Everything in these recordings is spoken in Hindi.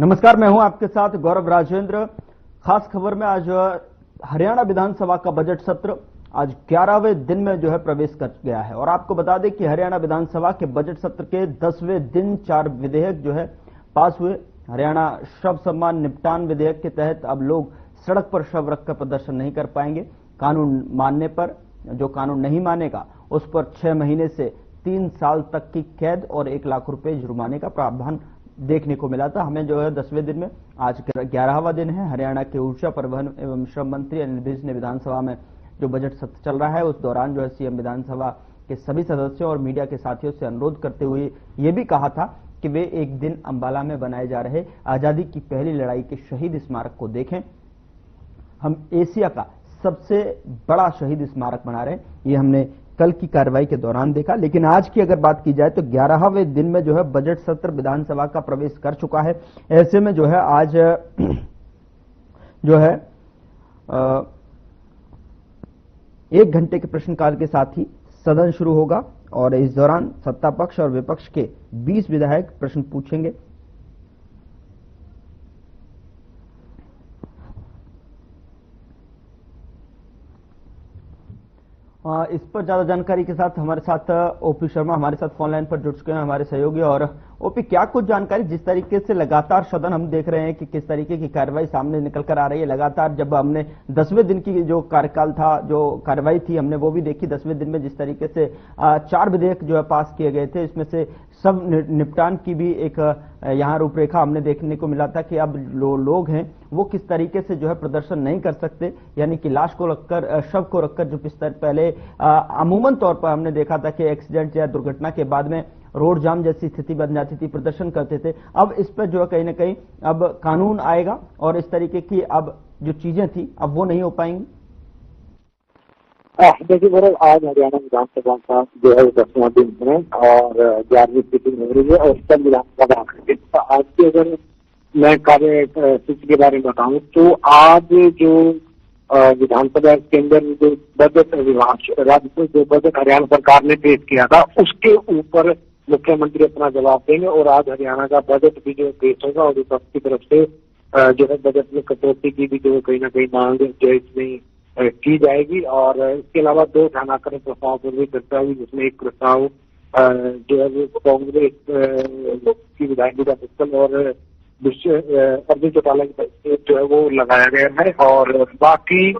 नमस्कार, मैं हूं आपके साथ गौरव राजेंद्र। खास खबर में आज हरियाणा विधानसभा का बजट सत्र आज 11वें दिन में जो है प्रवेश कर गया है और आपको बता दें कि हरियाणा विधानसभा के बजट सत्र के 10वें दिन 4 विधेयक जो है पास हुए। हरियाणा शव सम्मान निपटान विधेयक के तहत अब लोग सड़क पर शव रखकर प्रदर्शन नहीं कर पाएंगे। कानून मानने पर, जो कानून नहीं मानेगा उस पर 6 महीने से 3 साल तक की कैद और 1 लाख रुपए जुर्माने का प्रावधान देखने को मिला था। हमें जो है 10वें दिन में आज 11वां दिन है। हरियाणा के ऊर्जा, परिवहन एवं श्रम मंत्री अनिल विज ने विधानसभा में जो बजट सत्र चल रहा है उस दौरान जो है सीएम विधानसभा के सभी सदस्यों और मीडिया के साथियों से अनुरोध करते हुए ये भी कहा था कि वे एक दिन अंबाला में बनाए जा रहे आजादी की पहली लड़ाई के शहीद स्मारक को देखें। हम एशिया का सबसे बड़ा शहीद स्मारक बना रहे हैं, ये हमने कल की कार्रवाई के दौरान देखा। लेकिन आज की अगर बात की जाए तो 11वें दिन में जो है बजट सत्र विधानसभा का प्रवेश कर चुका है। ऐसे में जो है आज जो है 1 घंटे के प्रश्नकाल के साथ ही सदन शुरू होगा और इस दौरान सत्ता पक्ष और विपक्ष के 20 विधायक प्रश्न पूछेंगे। इस पर ज्यादा जानकारी के साथ हमारे साथ ओपी शर्मा हमारे साथ फोन लाइन पर जुड़ चुके हैं, हमारे सहयोगी। और ओपी, क्या कुछ जानकारी, जिस तरीके से लगातार सदन हम देख रहे हैं कि किस तरीके की कार्रवाई सामने निकल कर आ रही है। लगातार जब हमने 10वें दिन की जो कार्यकाल था, जो कार्रवाई थी, हमने वो भी देखी। 10वें दिन में जिस तरीके से 4 विधेयक जो है पास किए गए थे, इसमें से सब निपटान की भी एक यहाँ रूपरेखा हमने देखने को मिला था कि अब लोग हैं वो किस तरीके से जो है प्रदर्शन नहीं कर सकते, यानी कि लाश को रखकर, शव को रखकर, जो पहले अमूमन तौर पर हमने देखा था कि एक्सीडेंट या दुर्घटना के बाद में रोड जाम जैसी स्थिति बन जाती थी, प्रदर्शन करते थे। अब इस पर जो है कहीं ना कहीं अब कानून आएगा और इस तरीके की अब जो चीजें थी अब वो नहीं हो पाएंगी। देखिए गौरव, आज हरियाणा विधानसभा का जो है 10वां दिन है और 11वीं सीटिंग हो रही है और सब विधानसभा तो आज की अगर मैं कार्यसूची के बारे में बताऊं तो आज जो विधानसभा के अंदर जो बजट राज्य जो बजट हरियाणा सरकार ने पेश किया था उसके ऊपर मुख्यमंत्री अपना जवाब देंगे और आज हरियाणा का बजट भी जो पेश होगा और विपक्ष की तरफ से जो है बजट में कटौती की भी जो कहीं ना कहीं मांग जो इसमें की जाएगी। और इसके अलावा 2 ध्यानाकर्षण प्रस्ताव पर भी चर्चा हुई, जिसमें एक प्रस्ताव जो है वो कांग्रेस की विधायक मुक्तल और अर्जुन चौटाला की तरफ से जो है वो लगाया गया है। और बाकी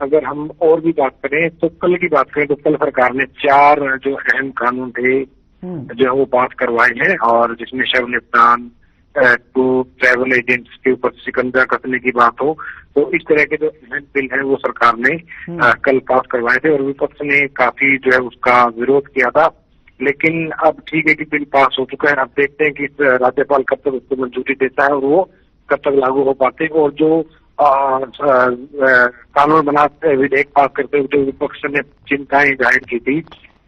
अगर हम और भी बात करें तो कल की बात करें तो कल सरकार ने 4 जो अहम कानून थे जो है वो पास करवाए हैं और जिसमें शव निपटान तो ट्रैवल एजेंट्स के ऊपर शिकंजा कसने की बात हो, तो इस तरह के जो अहम बिल है वो सरकार ने कल पास करवाए थे और विपक्ष ने काफी जो है उसका विरोध किया था। लेकिन अब ठीक है कि बिल पास हो चुका है। अब देखते हैं कि राज्यपाल कब तक उसको मंजूरी देता है और वो कब तक लागू हो पाते हैं। और जो कानून बनाते विधेयक पास करते हुए जो विपक्ष ने चिंताएं जाहिर की थी,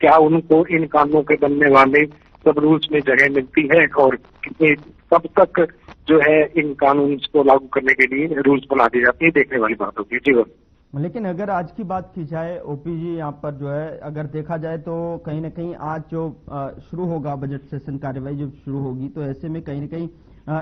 क्या उनको इन कानूनों के बनने वाले सब रूल्स में जगह मिलती है और कितने कब तक जो है इन कानून को लागू करने के लिए रूल्स बना दी जाती है, देखने वाली बात होगी। जी लेकिन अगर आज की बात की जाए ओपी जी, यहाँ पर जो है अगर देखा जाए तो कहीं ना कहीं आज जो शुरू होगा बजट सेशन, कार्यवाही जब शुरू होगी तो ऐसे में कहीं ना कहीं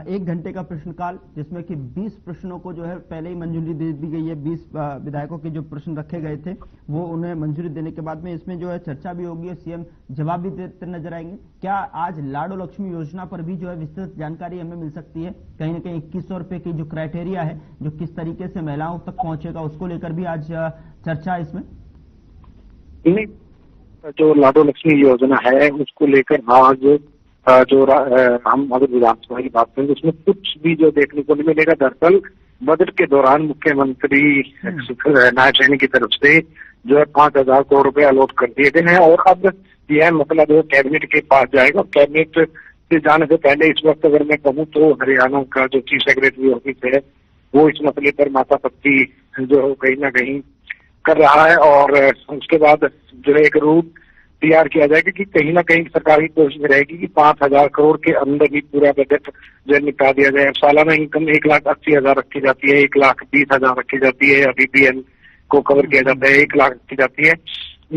1 घंटे का प्रश्नकाल, जिसमें कि 20 प्रश्नों को जो है पहले ही मंजूरी दे दी गई है। 20 विधायकों के जो प्रश्न रखे गए थे वो उन्हें मंजूरी देने के बाद में इसमें जो है चर्चा भी होगी और सीएम जवाब भी देते नजर आएंगे। क्या आज लाडो लक्ष्मी योजना पर भी जो है विस्तृत जानकारी हमें मिल सकती है? कहीं ना कहीं 2100 रुपए की जो क्राइटेरिया है, जो किस तरीके से महिलाओं तक पहुंचेगा, उसको लेकर भी आज चर्चा है इसमें। जो लाडो लक्ष्मी योजना है उसको लेकर आज जो हम अगर विधानसभा की बात करें उसमें कुछ भी जो देखने को नहीं मिलेगा। दरअसल बजट के दौरान मुख्यमंत्री नायब सैनी की तरफ से जो है 5000 करोड़ रुपए अलॉट कर दिए गए हैं और अब यह मसला जो कैबिनेट के पास जाएगा। कैबिनेट से जाने से पहले इस वक्त अगर मैं कहूँ तो हरियाणा का जो चीफ सेक्रेटरी ऑफिस है वो इस मसले पर माथापच्ची जो कहीं ना कहीं कर रहा है और उसके बाद जो है एक रूट तैयार किया जाएगा कि कहीं ना कहीं सरकार की कोशिश रहेगी कि 5000 करोड़ के अंदर ही पूरा बजट जो निपटा दिया जाए। सालाना इनकम 1,80,000 रखी जाती है, 1,20,000 रखी जाती है, बीपीएल को कवर किया जाता है 1 लाख रखी जाती है।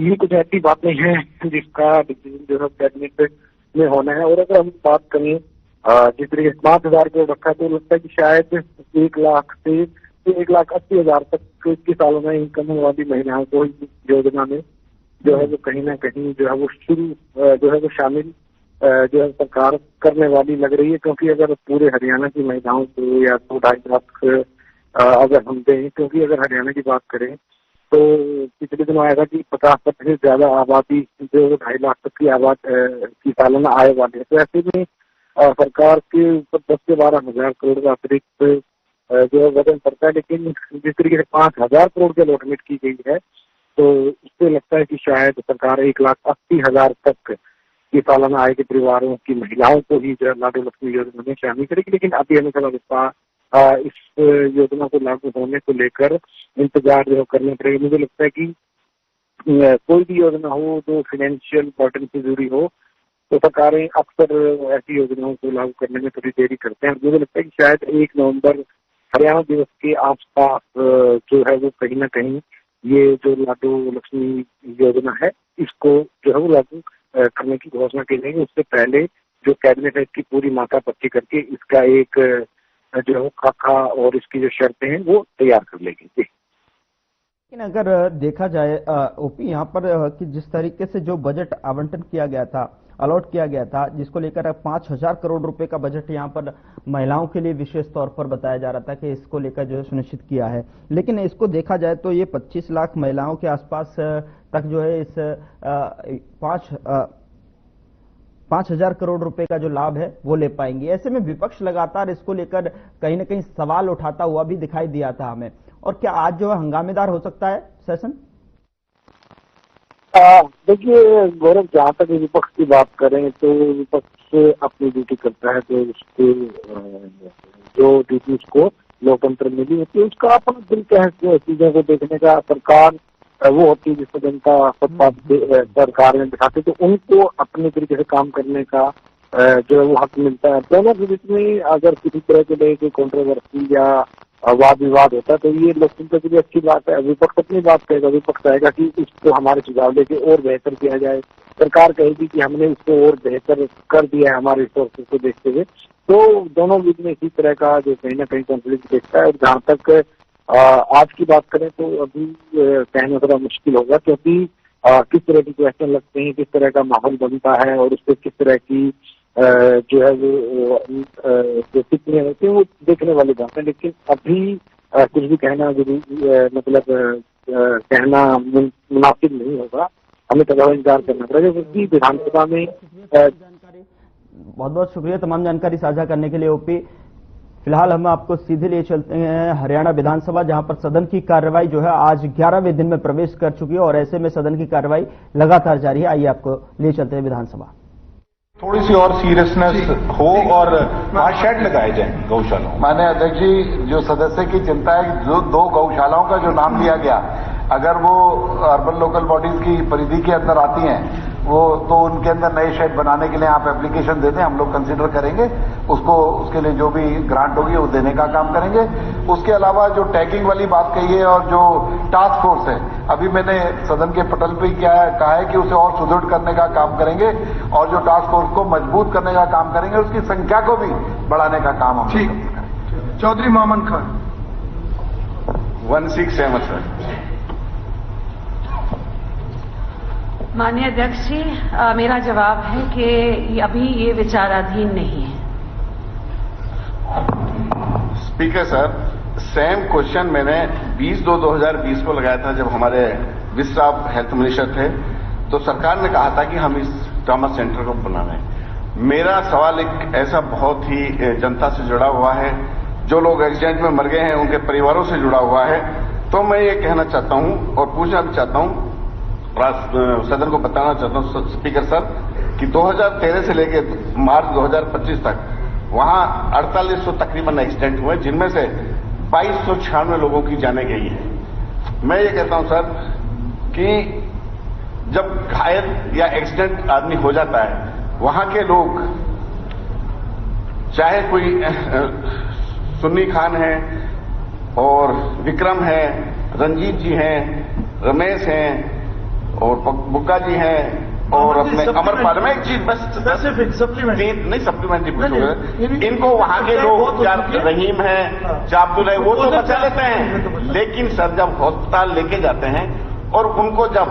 ये कुछ ऐसी बात नहीं है जिसका जो है कैबिनेट में होना है। और अगर हम बात करें जिस तरीके से 5,000 करोड़ रखा है, तो लगता है कि शायद 1 लाख से 1,80,000 तक की सालाना इनकम वाली महिलाओं को इस योजना में जो है वो कहीं ना कहीं जो है वो शुरू जो है वो शामिल जो है सरकार करने वाली लग रही है। क्योंकि अगर पूरे हरियाणा की महिलाओं को या 2-2.5 लाख अगर हम दें, क्योंकि अगर हरियाणा की बात करें तो पिछले दिनों आया था कि 50% से ज्यादा आबादी जो 2.5 लाख तक की की सालाना आय वाली है। तो ऐसे में सरकार के ऊपर 10 से 12,000 करोड़ का अतिरिक्त जो है वजन पड़ता है। लेकिन जिस तरीके से 5,000 करोड़ की अलॉटमेंट की गई है, तो उससे लगता है कि शायद सरकार 1,80,000 तक की सालाना आय के परिवारों की महिलाओं को ही जो है लाडो लक्ष्मी योजना में शामिल करेगी। लेकिन अभी हमें थोड़ा विस्तार इस योजना को लागू होने को लेकर इंतजार जो करना पड़ेगा। मुझे लगता है कि कोई भी योजना हो जो फाइनेंशियल बर्डन से जुड़ी हो, तो सरकारें अक्सर ऐसी योजनाओं को लागू करने में थोड़ी देरी करते हैं। मुझे लगता है कि शायद 1 नवंबर हरियाणा दिवस के आसपास जो है वो कहीं ना कहीं ये जो लाडो लक्ष्मी योजना है, इसको जो है वो लागू करने की घोषणा की जाएगी। उससे पहले जो कैबिनेट है इसकी पूरी माथा पच्ची करके इसका एक जो है वो खाका और इसकी जो शर्तें हैं वो तैयार कर लेगी। लेकिन अगर देखा जाए ओपी यहाँ पर कि जिस तरीके से जो बजट आवंटन किया गया था, अलॉट किया गया था, जिसको लेकर 5,000 करोड़ रुपए का बजट यहाँ पर महिलाओं के लिए विशेष तौर पर बताया जा रहा था कि इसको लेकर जो है सुनिश्चित किया है। लेकिन इसको देखा जाए तो ये 25 लाख महिलाओं के आसपास तक जो है इस 5,000 करोड़ रुपए का जो लाभ है वो ले पाएंगे। ऐसे में विपक्ष लगातार इसको लेकर कहीं ना कहीं सवाल उठाता हुआ भी दिखाई दिया था हमें। और क्या आज जो है हंगामेदार हो सकता है सेशन? देखिए गौरव, जहाँ तक विपक्ष की बात करें तो विपक्ष अपनी ड्यूटी करता है, तो उसके जो ड्यूटी उसको लोकतंत्र मिली होती है, उसका अपना दिल का है चीजों को देखने का। सरकार वो होती है जिसको जनता सरकार में बिठाते, तो उनको अपने तरीके से काम करने का जो है वो हक मिलता है। दोनों के बीच में अगर किसी तरह के लिए कोई कंट्रोवर्सी या वाद विवाद होता है तो ये लोकतंत्र के लिए अच्छी बात है। विपक्ष अपनी बात कहेगा, विपक्ष कहेगा कि इसको हमारे सुझाव लेके और बेहतर किया जाए। सरकार कहेगी कि हमने इसको और बेहतर कर दिया है हमारे रिसोर्सेज को देखते हुए। तो दोनों बीच में इसी तरह का जो कहीं ना कहीं कॉन्फ्लिक्ट देखता है। और जहाँ तक आज की बात करें तो अभी कहना थोड़ा मुश्किल होगा, क्योंकि किस तरह की क्वेश्चन लगते हैं, किस तरह का माहौल बनता है और उससे किस तरह की जो है वो जो टिप्पणी होती है वो देखने वाली बात है। लेकिन अभी कुछ भी कहना मतलब कहना मुनासिब नहीं होगा, हमें थोड़ा इंतजार करना पड़ेगा। क्योंकि विधानसभा में बहुत बहुत शुक्रिया तमाम जानकारी साझा करने के लिए ओपी। फिलहाल हम आपको सीधे लिए चलते हैं हरियाणा विधानसभा, जहां पर सदन की कार्रवाई जो है आज 11वें दिन में प्रवेश कर चुकी है और ऐसे में सदन की कार्रवाई लगातार जारी है। आइए आपको ले चलते हैं विधानसभा। थोड़ी सी और सीरियसनेस हो और वहां शेड लगाए जाए गौशालाओं। माननीय अध्यक्ष जी, जो सदस्य की चिंता है जो 2 गौशालाओं का जो नाम लिया गया, अगर वो अर्बन लोकल बॉडीज की परिधि के अंदर आती हैं वो, तो उनके अंदर नए शेड बनाने के लिए आप एप्लीकेशन दे दें, हम लोग कंसीडर करेंगे उसको। उसके लिए जो भी ग्रांट होगी वो देने का काम करेंगे। उसके अलावा जो टैगिंग वाली बात कही है और जो टास्क फोर्स है, अभी मैंने सदन के पटल पे कहा है कि उसे और सुदृढ़ करने का काम करेंगे और जो टास्क फोर्स को मजबूत करने का काम करेंगे, उसकी संख्या को भी बढ़ाने का काम हम करेंगे। चौधरी मोहम्मद खान 167 सर। माननीय अध्यक्ष जी, मेरा जवाब है कि अभी ये विचाराधीन नहीं है। स्पीकर सर, सेम क्वेश्चन मैंने 20/2/2020 को लगाया था जब हमारे विस साहब हेल्थ मिनिस्टर थे, तो सरकार ने कहा था कि हम इस ट्रॉमा सेंटर को बनाना है। मेरा सवाल एक ऐसा बहुत ही जनता से जुड़ा हुआ है, जो लोग एक्सीडेंट में मर गए हैं उनके परिवारों से जुड़ा हुआ है। तो मैं ये कहना चाहता हूं और पूछना भी चाहता हूं, सदन को बताना चाहता हूं स्पीकर सर कि 2013 से लेकर मार्च 2025 तक वहां 4800 तकरीबन एक्सीडेंट हुए, जिनमें से 2296 लोगों की जानें गई है। मैं ये कहता हूं सर कि जब घायल या एक्सीडेंट आदमी हो जाता है, वहां के लोग चाहे कोई सुन्नी खान है और विक्रम है, रंजीत जी हैं, रमेश हैं और बुक्का जी हैं, और अपने अमरपाल में एक चीज बस सप्लीमेंट्री नहीं सप्लीमेंट्री पूछोगे, इनको वहां के लोग क्या रहीम है चाब्दुल है वो तो बचा लेते हैं, लेकिन सर जब अस्पताल लेके जाते हैं और उनको जब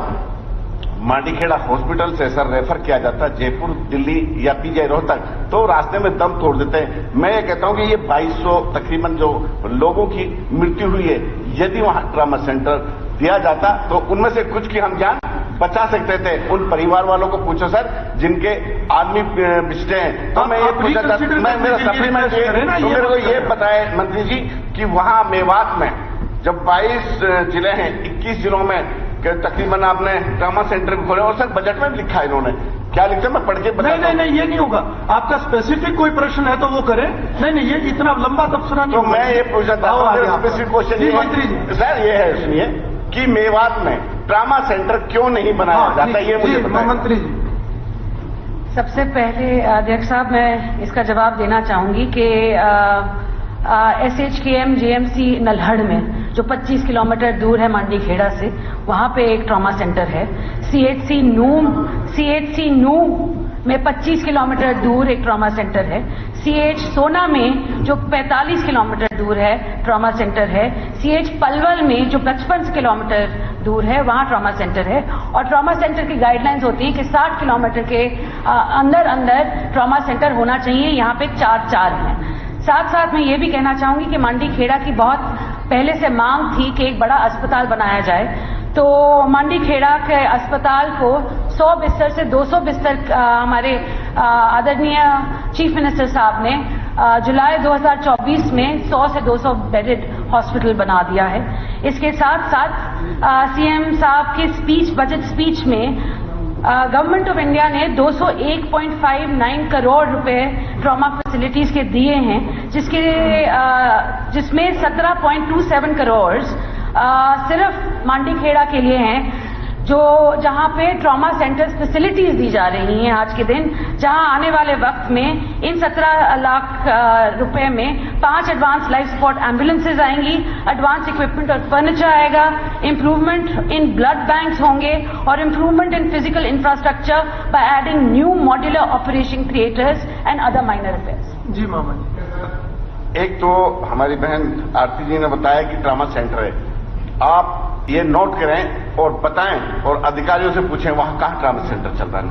मांडीखेड़ा हॉस्पिटल से सर रेफर किया जाता है जयपुर, दिल्ली या पीजीआई रोहतक, तो रास्ते में दम तोड़ देते हैं। मैं ये कहता हूं कि ये 2200 तकरीबन जो लोगों की मृत्यु हुई है, यदि वहां ट्रॉमा सेंटर दिया जाता तो उनमें से कुछ की हम जान बचा सकते थे। उन परिवार वालों को पूछो सर जिनके आदमी बिछते हैं। तो मैं ये पूछा था, मैं मेरा सप्लीमेंट तो मेरे को ये बताए मंत्री जी कि वहां मेवात में जब 22 जिले हैं, 21 जिलों में तकरीबन आपने ट्रॉमा सेंटर खोले और सर बजट में लिखा है इन्होंने, क्या लिखा मैं पढ़ के बता। नहीं, ये नहीं होगा। आपका स्पेसिफिक कोई प्रश्न है तो वो करें। नहीं, ये इतना लंबा तबसरा नहीं। तो मैं ये पूछा था, स्पेसिफिक क्वेश्चन ये मंत्री जी सर ये है सुनिए कि मेवात में ट्रॉमा सेंटर क्यों नहीं बनाया जाता, ये मुझे बताइए मंत्री जी। सबसे पहले अध्यक्ष साहब मैं इसका जवाब देना चाहूंगी कि SHKM JMC नल्हड़ में जो 25 किलोमीटर दूर है मांडीखेड़ा से, वहां पे एक ट्रॉमा सेंटर है। CHC नूम में 25 किलोमीटर दूर एक ट्रॉमा सेंटर है। CH सोना में जो 45 किलोमीटर दूर है ट्रॉमा सेंटर है। CH पलवल में जो 55 किलोमीटर दूर है वहां ट्रॉमा सेंटर है। और ट्रॉमा सेंटर की गाइडलाइंस होती है कि 60 किलोमीटर के अंदर ट्रॉमा सेंटर होना चाहिए। यहाँ पे 4 हैं। साथ साथ मैं ये भी कहना चाहूंगी कि मांडीखेड़ा की बहुत पहले से मांग थी कि एक बड़ा अस्पताल बनाया जाए, तो मांडीखेड़ा के अस्पताल को 100 बिस्तर से 200 बिस्तर हमारे आदरणीय चीफ मिनिस्टर साहब ने जुलाई 2024 में 100 से 200 बेडेड हॉस्पिटल बना दिया है। इसके साथ साथ CM साहब की बजट स्पीच में गवर्नमेंट ऑफ इंडिया ने 201.59 करोड़ रुपए ट्रॉमा फैसिलिटीज के दिए हैं, जिसमें 17.27 करोड़ सिर्फ मांडीखेड़ा के लिए हैं, जहां पे ट्रॉमा सेंटर्स फैसिलिटीज दी जा रही हैं आज के दिन, जहां आने वाले वक्त में इन 17 लाख रुपए में 5 एडवांस लाइफ सपोर्ट एम्बुलेंसेज आएंगी, एडवांस इक्विपमेंट और फर्नीचर आएगा, इंप्रूवमेंट इन ब्लड बैंक्स होंगे और improvement in physical infrastructure by adding new modular operation theatres and other minor affairs. जी मामा जी। एक तो हमारी बहन आरती जी ने बताया कि ट्रॉमा सेंटर है, आप ये नोट करें और बताएं और अधिकारियों से पूछें वहां कहां ट्रॉमा सेंटर चल रहा है।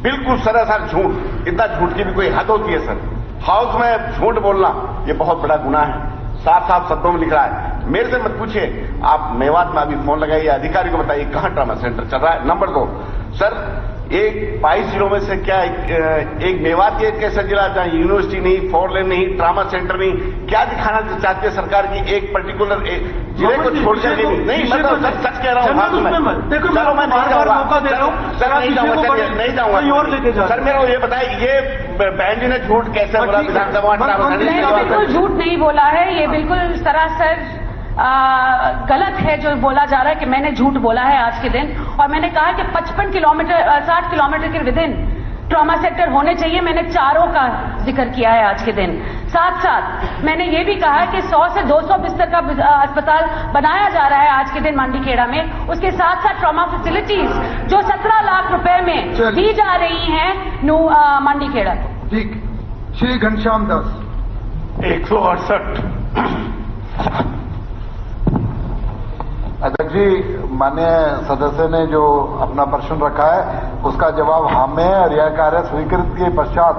बिल्कुल सरासर झूठ, इतना झूठ की भी कोई हद होती है सर। हाउस में झूठ बोलना ये बहुत बड़ा गुनाह है, साफ साफ शब्दों में लिख रहा है। मेरे से मत पूछिए, आप मेवात में अभी फोन लगाइए, अधिकारी को बताइए कहां ट्रॉमा सेंटर चल रहा है। नंबर 2 सर, एक 22 जिलों में से क्या एक मेवात के कैसा जिला जहां यूनिवर्सिटी नहीं, 4 लेन नहीं, ट्रॉमा सेंटर नहीं, क्या दिखाना चाहती है सरकार की एक पर्टिकुलर जिले को छोड़ कर नहीं? मतलब सर सच कह रहा हूँ, चलो मैं नहीं जाऊंगा, नहीं जाऊंगा सर। मेरे को ये बताए, ये बहन जी ने झूठ कैसे बोला विधानसभा? बिल्कुल झूठ नहीं बोला है, ये बिल्कुल सरासर गलत है जो बोला जा रहा है कि मैंने झूठ बोला है आज के दिन। और मैंने कहा कि 60 किलोमीटर के विदिन ट्रॉमा सेंटर होने चाहिए। मैंने 4 का जिक्र किया है आज के दिन। साथ साथ मैंने ये भी कहा कि 100 से 200 बिस्तर का अस्पताल बनाया जा रहा है आज के दिन मांडीखेड़ा में। उसके साथ साथ ट्रॉमा फैसिलिटीज जो 17 लाख रुपए में दी जा रही हैं मांडीखेड़ा को। ठीक। श्री घनश्याम दास। 168 अध्यक्ष जी, माननीय सदस्य ने जो अपना प्रश्न रखा है उसका जवाब हाँ में है और यह कार्य स्वीकृत के पश्चात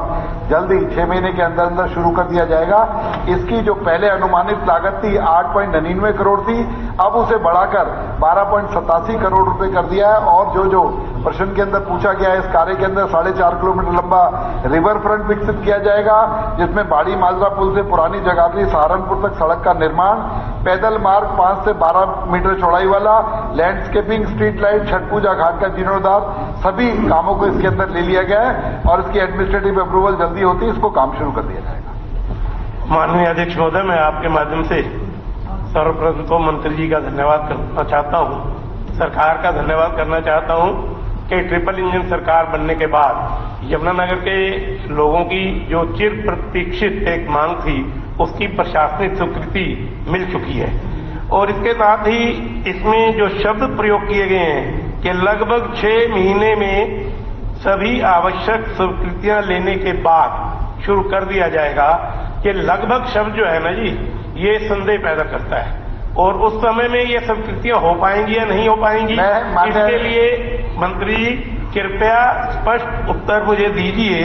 जल्दी 6 महीने के अंदर अंदर शुरू कर दिया जाएगा। इसकी जो पहले अनुमानित लागत थी 8.99 करोड़ थी, अब उसे बढ़ाकर 12.87 करोड़ रुपए कर दिया है। और जो प्रश्न के अंदर पूछा गया है, इस कार्य के अंदर 4.5 किलोमीटर लंबा रिवर फ्रंट विकसित किया जाएगा, जिसमें बाड़ी माजरा पुल से पुरानी जगाधरी सहारनपुर तक सड़क का निर्माण, पैदल मार्ग 5 से 12 मीटर चौड़ाई वाला, लैंडस्केपिंग, स्ट्रीट लाइट, छठ पूजा घाट का जीर्णोद्धार, सभी कामों को इसके अंदर ले लिया गया है और इसकी एडमिनिस्ट्रेटिव अप्रूवल जल्दी होती है, इसको काम शुरू कर दिया जाएगा। माननीय अध्यक्ष महोदय, मैं आपके माध्यम से सर्वप्रथम तो मंत्री जी का धन्यवाद करना चाहता हूं, सरकार का धन्यवाद करना चाहता हूं कि ट्रिपल इंजन सरकार बनने के बाद यमुनानगर के लोगों की जो चिर प्रतीक्षित एक मांग थी उसकी प्रशासनिक स्वीकृति मिल चुकी है। और इसके साथ ही इसमें जो शब्द प्रयोग किए गए हैं कि लगभग 6 महीने में सभी आवश्यक स्वीकृतियां लेने के बाद शुरू कर दिया जाएगा कि लगभग शब्द जो है ना जी, ये संदेह पैदा करता है और उस समय में ये स्वीकृतियां हो पाएंगी या नहीं हो पाएंगी, इसके लिए मंत्री जी कृपया स्पष्ट उत्तर मुझे दीजिए।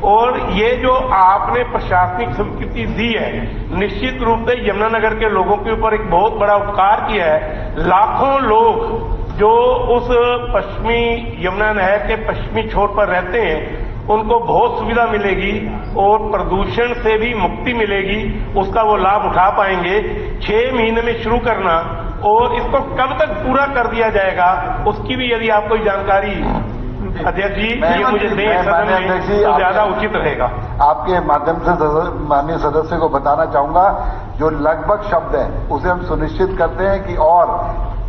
और ये जो आपने प्रशासनिक स्वीकृति दी है, निश्चित रूप से यमुनानगर के लोगों के ऊपर एक बहुत बड़ा उपकार किया है। लाखों लोग जो उस पश्चिमी यमुना नहर के पश्चिमी छोर पर रहते हैं, उनको बहुत सुविधा मिलेगी और प्रदूषण से भी मुक्ति मिलेगी, उसका वो लाभ उठा पाएंगे। 6 महीने में शुरू करना और इसको कब तक पूरा कर दिया जाएगा, उसकी भी यदि आप कोई जानकारी अध्यक्ष जी ये मुझे दें सदन में तो ज्यादा उचित रहेगा। आपके माध्यम से माननीय सदस्य को बताना चाहूंगा, जो लगभग शब्द है उसे हम सुनिश्चित करते हैं कि और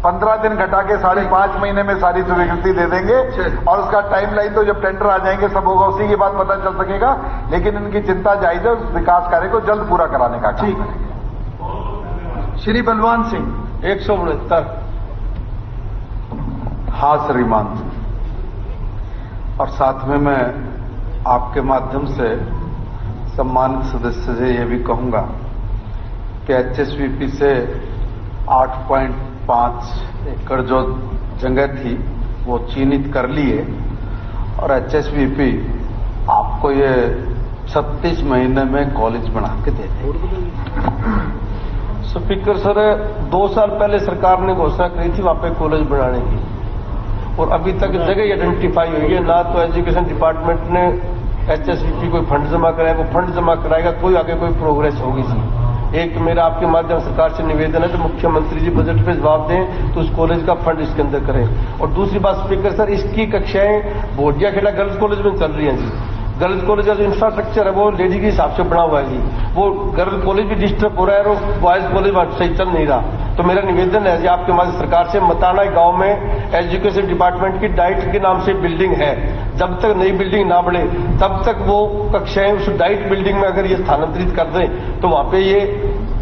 15 दिन घटा के 5.5 महीने में सारी स्वीकृति दे देंगे और उसका टाइमलाइन तो जब टेंडर आ जाएंगे सब होगा, उसी की बात पता चल सकेगा। लेकिन इनकी चिंता जायज है, उस विकास कार्य को जल्द पूरा कराने का काम करेंगे। श्री बलवान सिंह 169। हाँ श्रीमान, और साथ में मैं आपके माध्यम से सम्मानित सदस्य से ये भी कहूंगा कि एचएसवीपी से 8.5 एकड़ जो जगह थी वो चिन्हित कर लिए और एचएसवीपी आपको ये 36 महीने में कॉलेज बना के दे देगी। स्पीकर सर, 2 साल पहले सरकार ने घोषणा करी थी वहां पे कॉलेज बनाने की और अभी तक जगह आइडेंटिफाई हुई है ना। तो एजुकेशन डिपार्टमेंट ने एचएसवीपी कोई फंड जमा कराया, वो फंड जमा कराएगा, कोई आगे कोई प्रोग्रेस होगी जी। एक तो मेरा आपके माध्यम सरकार से निवेदन है तो मुख्यमंत्री जी बजट पे जवाब दें तो उस कॉलेज का फंड इसके अंदर करें। और दूसरी बात स्पीकर सर, इसकी कक्षाएं बोडिया खेड़ा गर्ल्स कॉलेज में चल रही हैं जी। गर्ल्स कॉलेज का जो इंफ्रास्ट्रक्चर है वो लेडी के हिसाब से बना हुआ है जी, वो गर्ल्स कॉलेज भी डिस्टर्ब हो रहा है और बॉयज कॉलेज सही चल नहीं रहा। तो मेरा निवेदन है जी आपके माध्यम सरकार से, मताना गांव में एजुकेशन डिपार्टमेंट की डाइट के नाम से बिल्डिंग है, जब तक नई बिल्डिंग ना बढ़े तब तक वो कक्षाएं उस डाइट बिल्डिंग में अगर ये स्थानांतरित कर दें तो वहां पे ये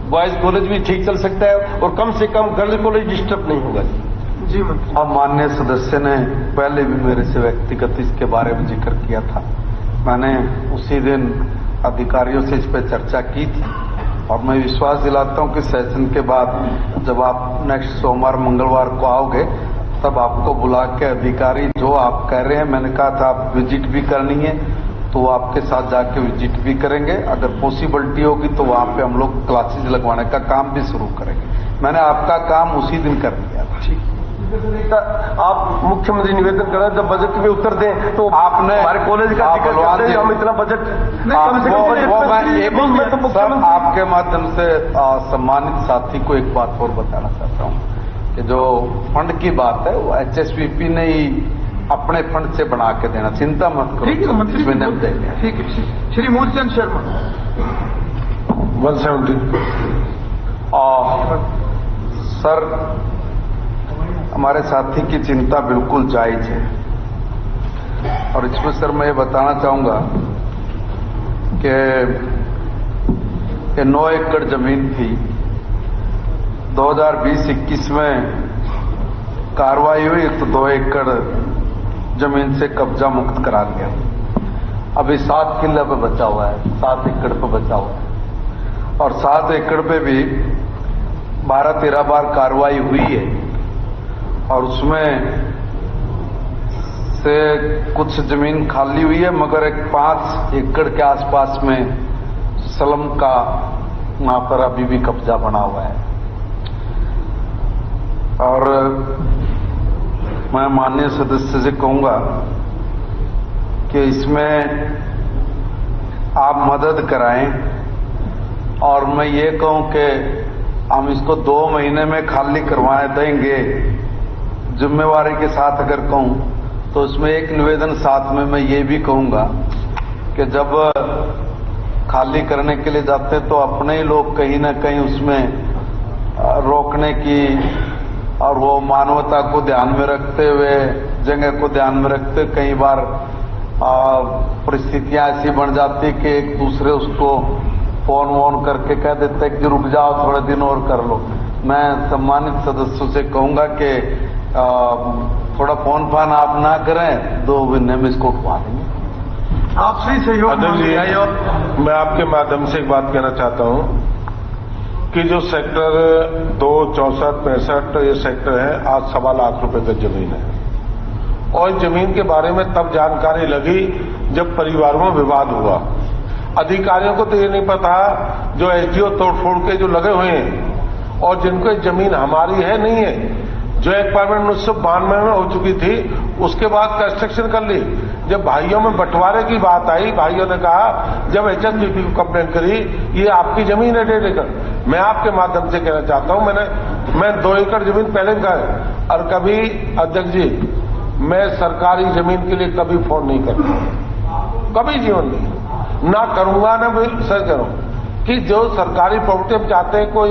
बॉयज कॉलेज भी ठीक चल सकता है और कम से कम गर्ल्स कॉलेज डिस्टर्ब नहीं होगा जी। अब माननीय सदस्य ने पहले भी मेरे से व्यक्तिगत इसके बारे में जिक्र किया था। मैंने उसी दिन अधिकारियों से इस पर चर्चा की थी और मैं विश्वास दिलाता हूं कि सेशन के बाद जब आप नेक्स्ट सोमवार मंगलवार को आओगे तब आपको बुला के अधिकारी जो आप कह रहे हैं, मैंने कहा था आप विजिट भी करनी है तो आपके साथ जाके विजिट भी करेंगे। अगर पॉसिबिलिटी होगी तो वहां पे हम लोग क्लासेज लगवाने का काम भी शुरू करेंगे। मैंने आपका काम उसी दिन कर दिया था। आप मुख्यमंत्री निवेदन करें जब बजट में उत्तर दें तो आपने हमारे कॉलेज का हम इतना बजट आपके माध्यम से सम्मानित साथी को एक बात और बताना चाहता हूं कि जो फंड की बात है वो एचएसवीपी ने ही अपने फंड से बना के देना, चिंता मत करो। ठीक है मंत्री इसमें नहीं देंगे। ठीक है। श्री मूलचंद शर्मा 170। सर, हमारे साथी की चिंता बिल्कुल जायज है और इसमें सर मैं ये बताना चाहूंगा कि 9 एकड़ जमीन थी, 2020-21 में कार्रवाई हुई तो 2 एकड़ जमीन से कब्जा मुक्त करा दिया। अभी 7 किले पे बचा हुआ है, 7 एकड़ पे बचा हुआ है और 7 एकड़ पे भी 12-13 बार कार्रवाई हुई है और उसमें से कुछ जमीन खाली हुई है, मगर एक 5 एकड़ के आसपास में सलम का वहां पर अभी भी कब्जा बना हुआ है। और मैं माननीय सदस्य से कहूंगा कि इसमें आप मदद कराएं और मैं ये कहूं कि हम इसको 2 महीने में खाली करवाए देंगे जिम्मेवारी के साथ। अगर कहूं तो उसमें एक निवेदन साथ में मैं ये भी कहूंगा कि जब खाली करने के लिए जाते हैं तो अपने ही लोग कहीं ना कहीं उसमें रोकने की और वो मानवता को ध्यान में रखते हुए, जगह को ध्यान में रखते हुए कई बार परिस्थितियां ऐसी बन जाती कि एक दूसरे उसको फोन वोन करके कह देते कि रुक जाओ थोड़े दिन और कर लो। मैं सम्मानित सदस्यों से कहूंगा कि थोड़ा फोन फान आप ना करें, 2 महीने में इसको उठवा देंगे। आपसी सहयोग जी, मैं आपके माध्यम से एक बात कहना चाहता हूं कि जो सेक्टर 2, 64, 65 ये सेक्टर है, आज 1.25 लाख रुपए तक जमीन है। और जमीन के बारे में तब जानकारी लगी जब परिवारों में विवाद हुआ। अधिकारियों को तो ये नहीं पता, जो एसडीओ तोड़फोड़ के जो लगे हुए हैं और जिनको जमीन हमारी है नहीं है, जो एक्वायरमेंट 1992 में हो चुकी थी, उसके बाद कंस्ट्रक्शन कर ली। जब भाइयों में बंटवारे की बात आई, भाइयों ने कहा, जब एचएसडीपी को कंप्लेंट करी, ये आपकी जमीन है 1.5 एकड़। मैं आपके माध्यम से कहना चाहता हूं, मैं 2 एकड़ जमीन पहले भी कहा, और कभी अध्यक्ष जी मैं सरकारी जमीन के लिए कभी फोन नहीं करता, कभी जीवन नहीं, ना करूंगा, ना भी सर करूं कि जो सरकारी प्रॉपर्टी हम चाहते हैं, कोई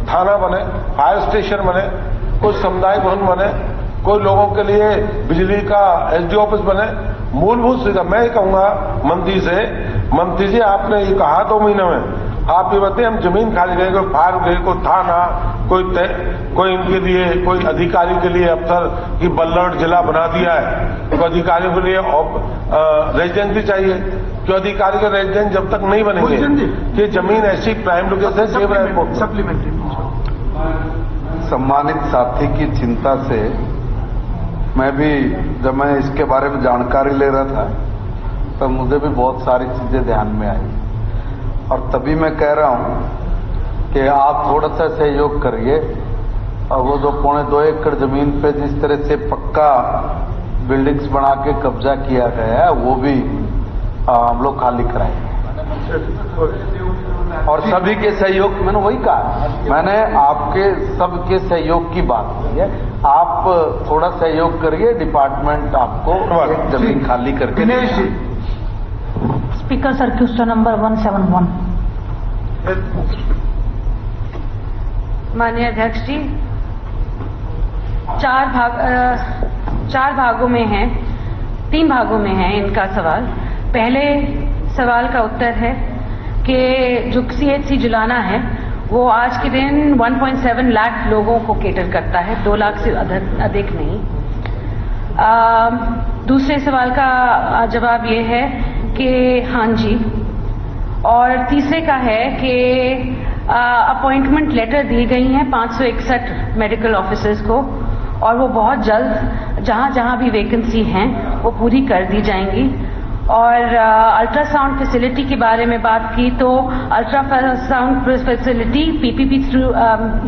थाना बने, फायर स्टेशन बने, कोई सामुदायिक भवन बने, कोई लोगों के लिए बिजली का एसडीओ ऑफिस बने, मूलभूत सुविधा। मैं ये कहूंगा मंत्री जी आपने ये कहा 2 महीने में, आप ये बताइए, हम जमीन खाली गए, कोई फायर गए, कोई थाना, कोई इनके लिए, कोई अधिकारी के लिए अफसर की बल्लड़ जिला बना दिया है, तो अधिकारियों के लिए रेजिडेंस भी चाहिए, क्यों अधिकारी के रेजिडेंस जब तक नहीं बनेंगे कि जमीन ऐसी प्राइम लोकेशन सप्लीमेंट्री। सम्मानित साथी की चिंता से मैं भी, जब मैं इसके बारे में जानकारी ले रहा था, तो मुझे भी बहुत सारी चीजें ध्यान में आई, और तभी मैं कह रहा हूं कि आप थोड़ा सा सहयोग करिए, और वो जो 2.25 एकड़ जमीन पे जिस तरह से पक्का बिल्डिंग्स बना के कब्जा किया गया है, वो भी हम लोग खाली कराएंगे। और सभी के सहयोग, मैंने वही कहा, मैंने आपके सबके सहयोग की बात की है। आप थोड़ा सहयोग करिए, डिपार्टमेंट आपको एक जमीन खाली करके। Dinesh ji. Speaker sir, question number 171। माननीय अध्यक्ष जी, 4 भागों में है, 3 भागों में है इनका सवाल। पहले सवाल का उत्तर है कि जो सीएचसी जुलाना है, वो आज के दिन 1.7 लाख लोगों को केटर करता है, 2 लाख से अधिक नहीं। दूसरे सवाल का जवाब ये है कि हाँ जी, और तीसरे का है कि अपॉइंटमेंट लेटर दी गई हैं 561 मेडिकल ऑफिसर्स को, और वो बहुत जल्द जहां जहां भी वैकेंसी हैं वो पूरी कर दी जाएंगी। और अल्ट्रासाउंड फैसिलिटी के बारे में बात की तो ultrasound facility PPP through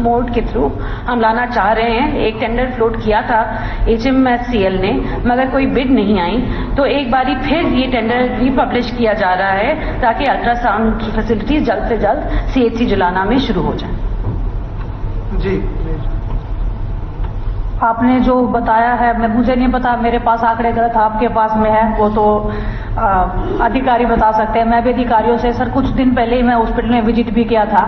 mode के थ्रू हम लाना चाह रहे हैं। एक टेंडर फ्लोट किया था HMSCL ने, मगर कोई बिड नहीं आई, तो एक बारी फिर ये टेंडर रीपब्लिश किया जा रहा है ताकि अल्ट्रासाउंड फैसिलिटी जल्द से जल्द CHC जुलाना में शुरू हो जाए। जी, आपने जो बताया है, मुझे नहीं पता, मेरे पास आंकड़े गलत आपके पास में है, वो तो अधिकारी बता सकते हैं। मैं भी अधिकारियों से, सर कुछ दिन पहले ही मैं हॉस्पिटल में विजिट भी किया था,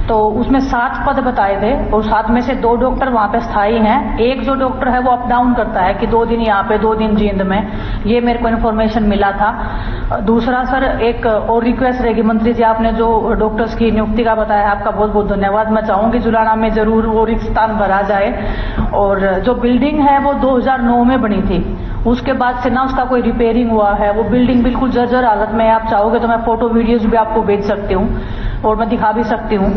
तो उसमें 7 पद बताए थे, और 7 में से 2 डॉक्टर वहां पे स्थायी हैं। एक जो डॉक्टर है वो अप डाउन करता है कि 2 दिन यहाँ पे 2 दिन जींद में, ये मेरे को इन्फॉर्मेशन मिला था। दूसरा सर, एक और रिक्वेस्ट रहेगी, मंत्री जी आपने जो डॉक्टर्स की नियुक्ति का बताया, आपका बहुत बहुत धन्यवाद। मैं चाहूंगी जुलाना में जरूर वो रिक्त स्थान भरा जाए। और जो बिल्डिंग है वो 2009 में बनी थी, उसके बाद से ना उसका कोई रिपेयरिंग हुआ है, वो बिल्डिंग बिल्कुल जर्जर हालत में है। आप चाहोगे तो मैं फोटो वीडियोज भी आपको भेज सकती हूँ, और मैं दिखा भी सकती हूँ।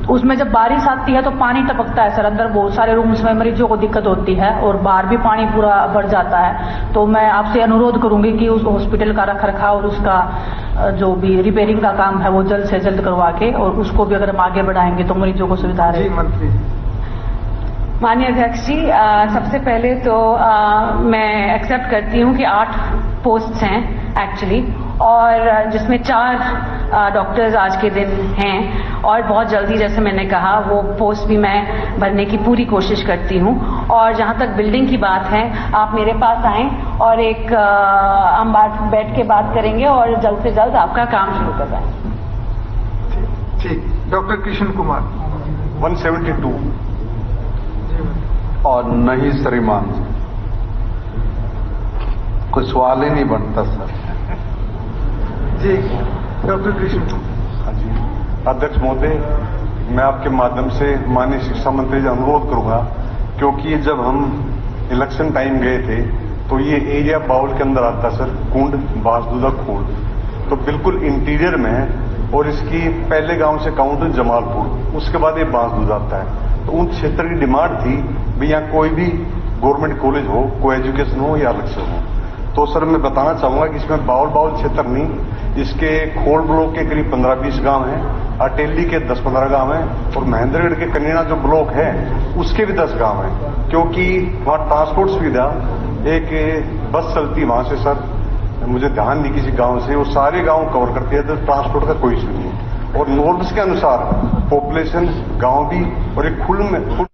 उसमें जब बारिश आती है तो पानी टपकता है सर, अंदर बहुत सारे रूम्स में मरीजों को दिक्कत होती है, और बाहर भी पानी पूरा भर जाता है। तो मैं आपसे अनुरोध करूंगी कि उस हॉस्पिटल का रखरखाव और उसका जो भी रिपेयरिंग का काम है वो जल्द से जल्द करवा के, और उसको भी अगर हम आगे बढ़ाएंगे तो मरीजों को सुविधा रहेगी। मंत्री। माननीय अध्यक्ष जी, सबसे पहले तो मैं एक्सेप्ट करती हूँ कि 8 पोस्ट्स हैं एक्चुअली, और जिसमें 4 डॉक्टर्स आज के दिन हैं, और बहुत जल्दी, जैसे मैंने कहा, वो पोस्ट भी मैं भरने की पूरी कोशिश करती हूँ। और जहाँ तक बिल्डिंग की बात है, आप मेरे पास आएं और एक हम बैठ के बात करेंगे और जल्द से जल्द आपका काम शुरू करवाएं। ठीक। डॉक्टर कृष्ण कुमार। 172। और नहीं श्रीमान जी, कोई सवाल ही नहीं बनता सर। जी, डॉक्टर कृष्ण। हाँ जी, अध्यक्ष महोदय, मैं आपके माध्यम से माननीय शिक्षा मंत्री जी अनुरोध करूंगा, क्योंकि जब हम इलेक्शन टाइम गए थे तो ये एरिया बाउल के अंदर आता सर, कुंड बांसदूदा खोल, तो बिल्कुल इंटीरियर में है। और इसकी पहले गांव से काउंट जमालपुर, उसके बाद ये बांसदूदा आता है। तो उन क्षेत्र की डिमांड थी भी यहाँ कोई भी गवर्नमेंट कॉलेज हो, कोई एजुकेशन हो या अलग से हो। तो सर मैं बताना चाहूंगा कि इसमें बाउल क्षेत्र नहीं, इसके खोल ब्लॉक के करीब 15-20 गांव हैं, अटेली के 10-15 गांव हैं और महेंद्रगढ़ के कन्या जो ब्लॉक है उसके भी 10 गांव हैं। क्योंकि वहां ट्रांसपोर्ट सुविधा, एक बस चलती वहां से सर, मुझे ध्यान नहीं किसी गांव से, वो सारे गांव कवर करती है, तो ट्रांसपोर्ट का कोई इशू नहीं है। और नॉर्म्स के अनुसार पॉपुलेशन गांव भी और एक खुल में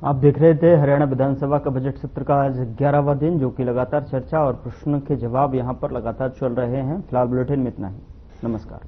आप देख रहे थे हरियाणा विधानसभा का बजट सत्र का आज 11वां दिन, जो कि लगातार चर्चा और प्रश्न के जवाब यहां पर लगातार चल रहे हैं। फिलहाल बुलेटिन में इतना ही। नमस्कार।